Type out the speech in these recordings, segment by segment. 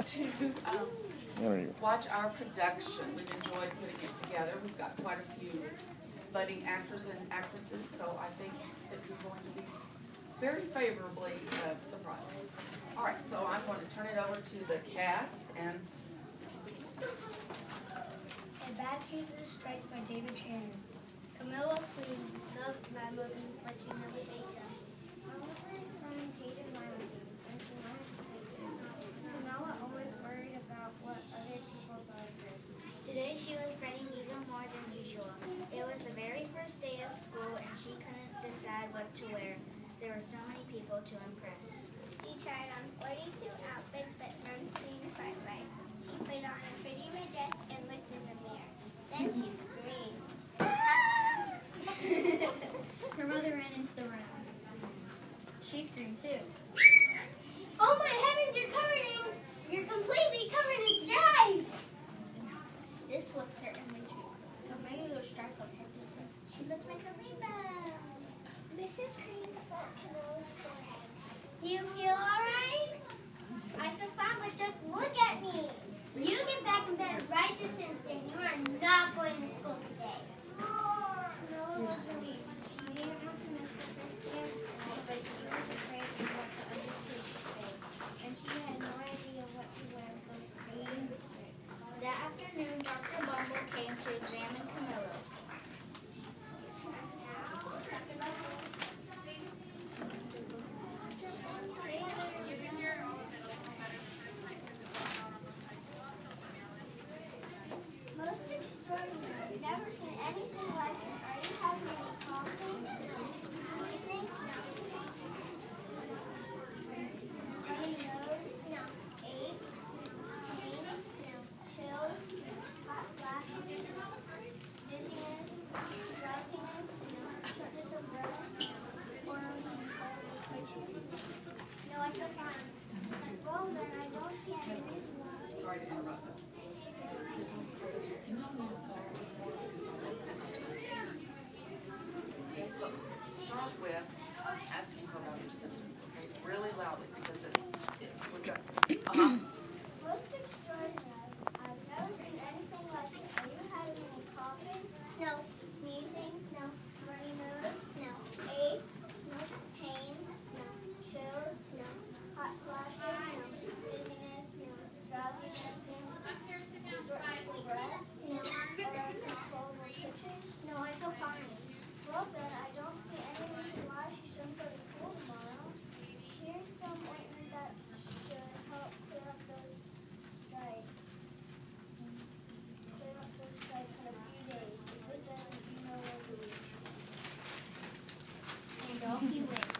to watch our production. We've enjoyed putting it together. We've got quite a few budding actors and actresses, so I think that you're going to be very favorably surprised. All right, so I'm going to turn it over to the cast and. A Bad Case of the Strikes by David Shannon. Camilla Queen loved lima beans, but she never ate them. All of her friends hated lima beans, and she wanted to take them. Camilla always worried about what other people thought of her. Today she was fretting even more than usual. It was the very first day of school, and she couldn't decide what to wear. There were so many people to impress. She tried on 42 outfits, but none seemed quite right. She put on a pretty red dress and looked in the mirror. Then she screamed. Her mother ran into the room. She screamed too. Oh my heavens, you're completely covered in stripes! This was certainly true. The regular stripe from head to toe. She looks like a rainbow. Mrs. Green felt Camilla's forehead. You feel alright? I feel fine, but just look at me. You get back in bed right this instant. You are not going to school today. Noah was relieved. She didn't want to miss the first day of school, but she was afraid of what the other kids would say. And she had no idea what to wear with those crazy stripes. That afternoon, Dr. Bumble came to examine Camilla. Most extraordinary. Never seen anything like it. Are you having any coughing? Sneezing? No. Runny nose? No. Ache? Pain? No. Chills? Hot flashes? Dizziness? Drowsiness? No. Shortness of breath? Or twitching? No, I feel fine. Well then, I don't see any reason why. Sorry to interrupt. Okay, so start with asking her about her symptoms, okay? Really loudly because we're good. Most extraordinary. I've never seen anything like it. Are you having any coughing? No. Sneezing? No. Runny nose? No. Aches? No. Pains? No. Chills? No. Hot flashes? No. Dizziness? No. Drowsiness? No. Shortness of breath? No. Uncontrollable twitching? No, I feel fine. Well then, I don't see any reason why she shouldn't go to school tomorrow. Here's some ointment that should help clear up those stripes. Clear up those stripes in a few days. Because then you know where to reach. And off you went.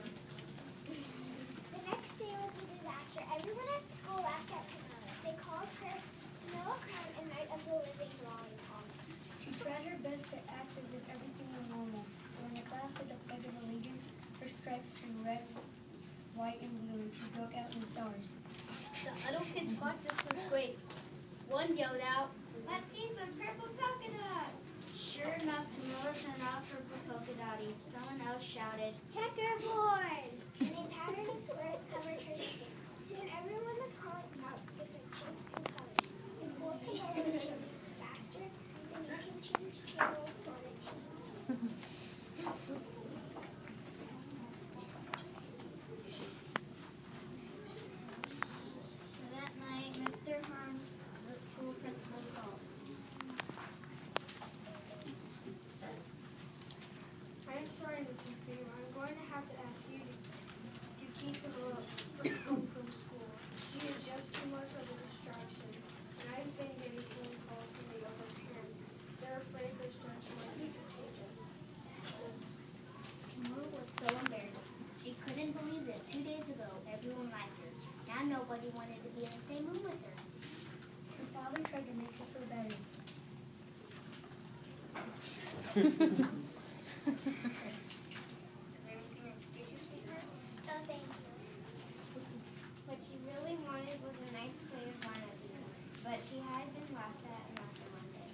The next day was a disaster. Everyone at school laughed at Camilla. They called her Camilla Crown and Night of the Living Lollipop. She tried her best to act as if everything was normal. But when the class said the Pledge of Allegiance, her stripes turned red, white, and blue, and she broke out in stars. The other kids thought this was great. One yelled out, Let's see some purple polka dots. sure enough, Camilla turned out purple polka dotty. Someone else shouted, Checkerboard! And a pattern of squares covered her skin. Soon everyone was calling out different shapes and colors. And more Camilla was showing faster than you can change channels on a TV. That night, Mr. Harms, the school principal, called. I'm sorry, Mrs. Green. I'm going to have to ask you to keep Camilla home from school. She is just too much of a distraction. And I've been getting phone calls from the other parents. They're afraid this stress might be contagious. Camilla was so embarrassed. She couldn't believe that 2 days ago, everyone liked her. Now nobody wanted to be in the same room with her. Her father tried to make her feel better. Is there anything I can get you, sweetheart? No, thank you. What she really wanted was a nice plate of lima beans, but she had been laughed at after Monday.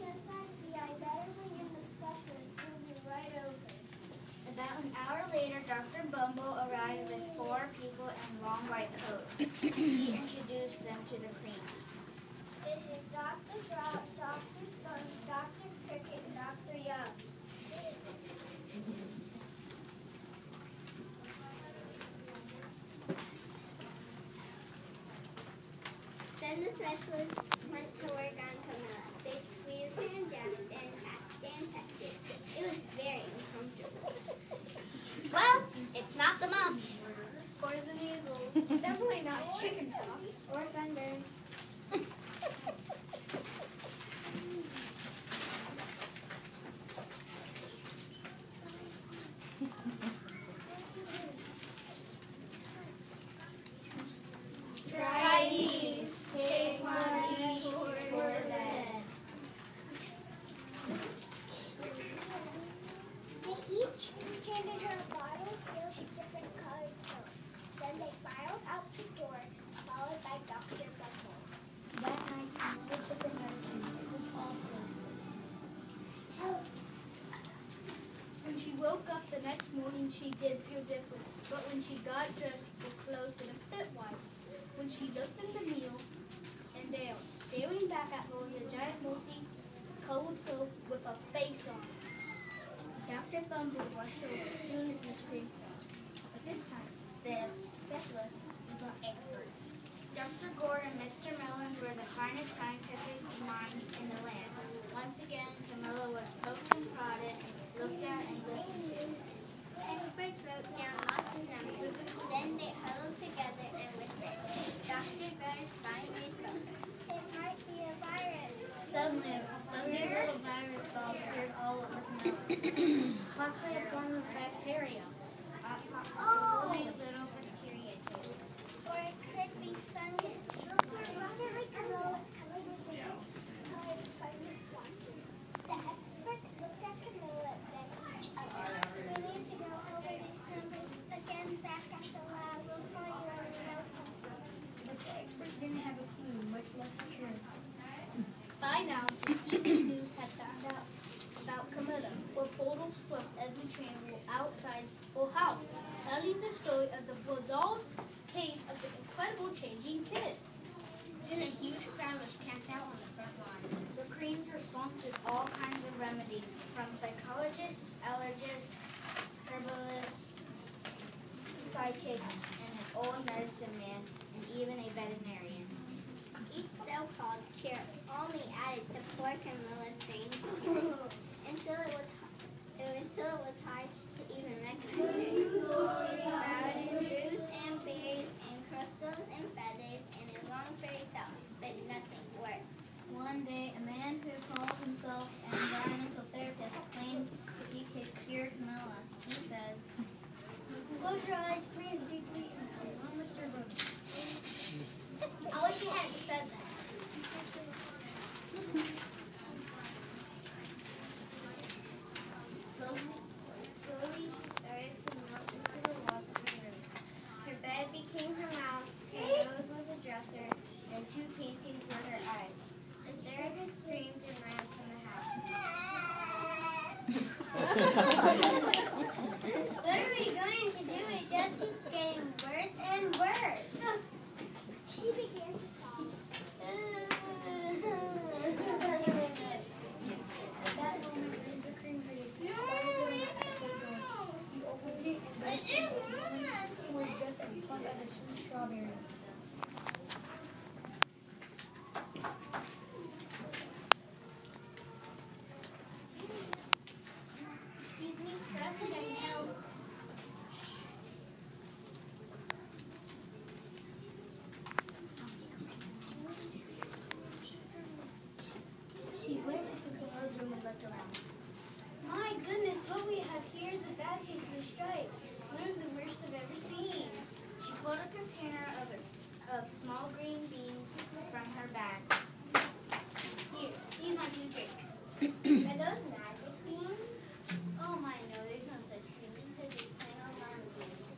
Yes, I see. I better bring in the specialist. We'll be right over. About an hour later, Dr. Bumble arrived with 4 people in long white coats. He introduced them to the creams. This is Dr. Brown, Dr. Sponge, Dr. Cricket, and Dr. Young. Then the specialists went to work on Camilla. They squeezed her and jammed and tapped and tested. It was very uncomfortable. Well, it's not the mumps. Or the measles. Definitely not chicken pox. Or sunburn. Try these. Save money for that. They each handed her a bottle filled with different colored pills. Then they filed out the door, followed by Dr. Bumble. That night, Camilla took the medicine. It was awful. When she woke up the next morning, she did feel different. But when she got dressed, her clothes didn't fit right. When she looked in the mirror, and there, staring back at her, was a giant multi-colored pill with a face on it. Dr. Bumble rushed over as soon as Miss Green fell. But this time, instead of specialists, we brought experts. Dr. Gore and Mr. Mellon were the finest scientific minds in the land. Once again, Camilla was poked and prodded, looked at and listened to. Experts wrote down lots of numbers. Then they huddled together and whispered. Dr. Bird finally spoke. It might be a virus. Suddenly, a fuzzy little virus balls appeared all over Camilla. Possibly a form of bacteria. Only little bacteria too. Or it could be fungus. Instantly, Camilla was covered with different colored fungus blotches. The experts looked at Camilla, then each other. We need to go over these numbers again back at the lab. We'll call you when we know something. But the experts didn't have a clue, much less a cure. By now, the TV news had found out about Camilla. Reporters from every channel outside Full House, telling the story of the bizarre case of the incredible changing kid. Soon a huge crowd was camped out on the front lawn. The creams were swamped with all kinds of remedies, from psychologists, allergists, herbalists, psychics, and an old medicine man, and even a veterinarian. Each so-called cure only added to poor Camilla's pain until it was hard to even recognize her. She sprouted roots and berries and crystals and feathers and a long fairy tale, but nothing worked. One day, a man who called himself an environmental therapist claimed he could cure Camilla. He said, "Close your eyes, breathe deeply, and swim with your boat." I wish you hadn't said that. Slowly she started to melt into the walls of her room. Her bed became her mouth, her nose was a dresser, and 2 paintings were her eyes. The therapist screamed and ran from the house. What are we going to do? It just keeps getting worse and worse. She began to sob. At that moment, Mr. Cream heard a big bang at the door. He opened it, and there stood the woman who was just as plump as a sweet strawberry. Excuse me, Trevor, I know. She went into Camilla's room and looked around. My goodness, what we have here is a bad case of the stripes. One of the worst I've ever seen. She pulled a container of small green beans from her bag. Here, use my toothpick. Are those magic beans? Oh my, no, there's no such thing. These are just plain old lima beans.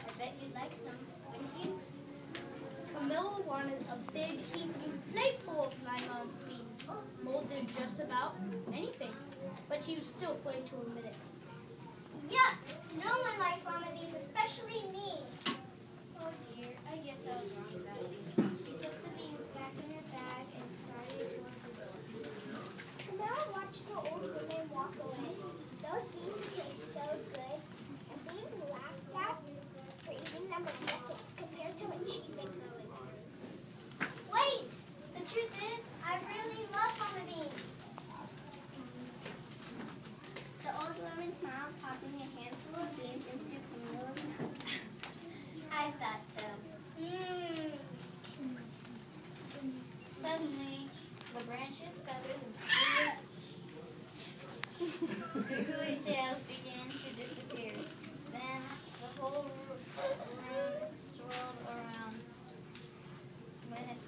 I bet you'd like some, wouldn't you? Camilla wanted a big heaping plate full of lima beans, molded just about anything, but she was still afraid to admit it. Yuck! No one likes lima Squiggly tails began to disappear. Then the whole room swirled around. When it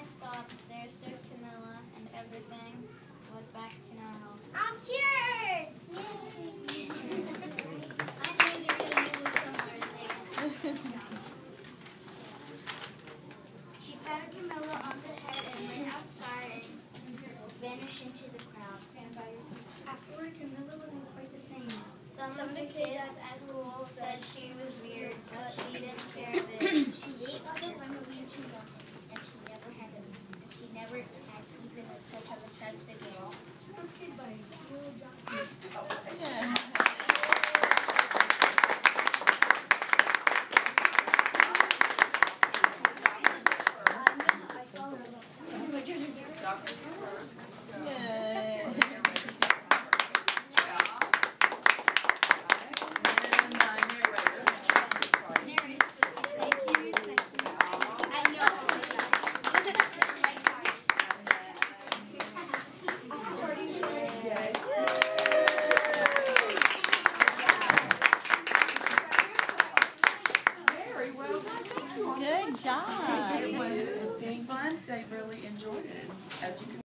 stopped, there stood Camilla, and everything was back to normal. I'm cured! Yay! I knew the real you was somewhere there. She patted Camilla on the head and went outside and vanished into the crowd. Afterward, Camilla wasn't quite the same. Some of the kids at school said she was weird, but she didn't care a bit. She ate all the lemon she wanted, and she never had even a touch of the stripes again. Okay, bye. Dr. Very well done. Thank you all so Good much. job. It was fun. They really enjoyed it. As you can